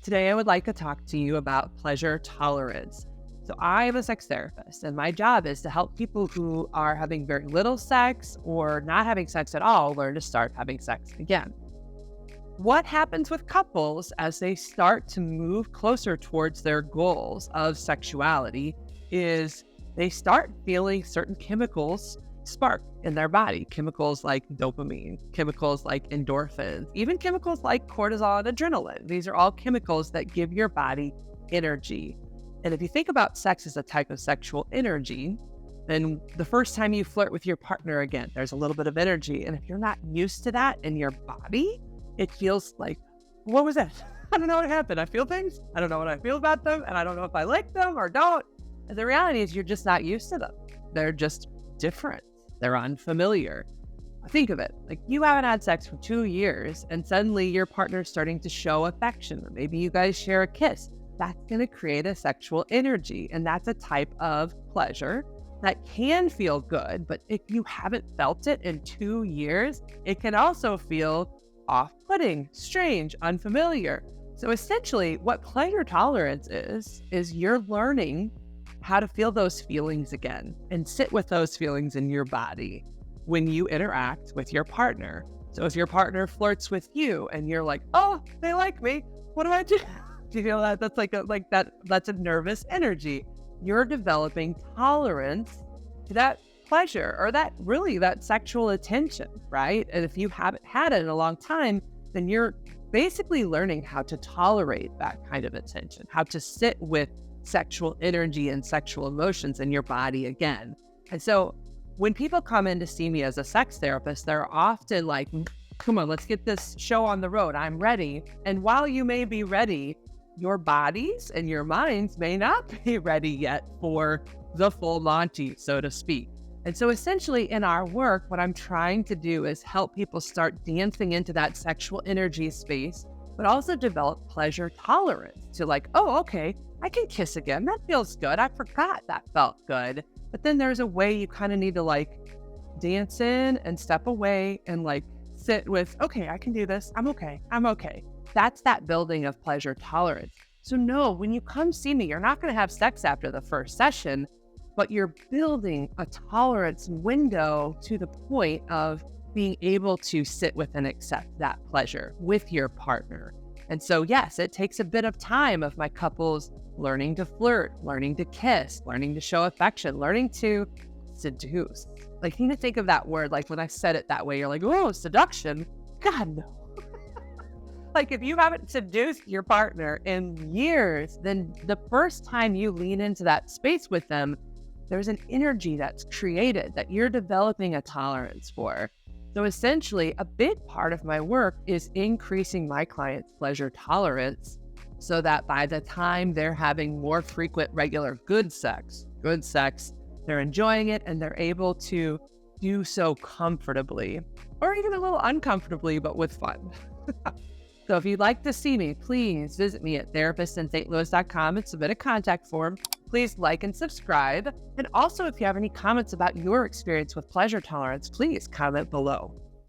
Today, I would like to talk to you about pleasure tolerance. So, I am a sex therapist, and my job is to help people who are having very little sex or not having sex at all learn to start having sex again. What happens with couples as they start to move closer towards their goals of sexuality is they start feeling certain chemicals spark in their body. Chemicals like dopamine, chemicals like endorphins, even chemicals like cortisol and adrenaline. These are all chemicals that give your body energy. And if you think about sex as a type of sexual energy, then the first time you flirt with your partner again, there's a little bit of energy. And if you're not used to that in your body, it feels like, what was that? I don't know what happened. I feel things. I don't know what I feel about them. And I don't know if I like them or don't. And the reality is you're just not used to them. They're just different. They're unfamiliar. Think of it like you haven't had sex for 2 years and suddenly your partner's starting to show affection, or maybe you guys share a kiss. That's going to create a sexual energy. And that's a type of pleasure that can feel good. But if you haven't felt it in 2 years, it can also feel off-putting, strange, unfamiliar. So essentially, what pleasure tolerance is you're learning how to feel those feelings again and sit with those feelings in your body when you interact with your partner. So if your partner flirts with you and you're like, oh, they like me, what do I do? Do you feel that? That's that's a nervous energy. You're developing tolerance to that pleasure or that sexual attention, right? And if you haven't had it in a long time, then you're basically learning how to tolerate that kind of attention, how to sit with sexual energy and sexual emotions in your body again. And so when people come in to see me as a sex therapist, they're often like, come on, let's get this show on the road. I'm ready. And while you may be ready, your bodies and your minds may not be ready yet for the full Monty, so to speak. And so essentially in our work, what I'm trying to do is help people start dancing into that sexual energy space, but also develop pleasure tolerance to like, oh, okay, I can kiss again. That feels good. I forgot that felt good. But then there's a way you kind of need to like dance in and step away and like sit with, okay, I can do this. I'm okay. I'm okay. That's that building of pleasure tolerance. So no, when you come see me, you're not going to have sex after the first session, but you're building a tolerance window to the point of being able to sit with and accept that pleasure with your partner. And so, yes, it takes a bit of time of my couples learning to flirt, learning to kiss, learning to show affection, learning to seduce. Like, you need to think of that word. Like when I said it that way, you're like, oh, seduction. God, no. Like if you haven't seduced your partner in years, then the first time you lean into that space with them, there's an energy that's created that you're developing a tolerance for. So essentially, a big part of my work is increasing my clients' pleasure tolerance so that by the time they're having more frequent, regular good sex, they're enjoying it and they're able to do so comfortably or even a little uncomfortably, but with fun. So if you'd like to see me, please visit me at therapistintstlouis.com and submit a contact form. Please like and subscribe. And also, if you have any comments about your experience with pleasure tolerance, please comment below.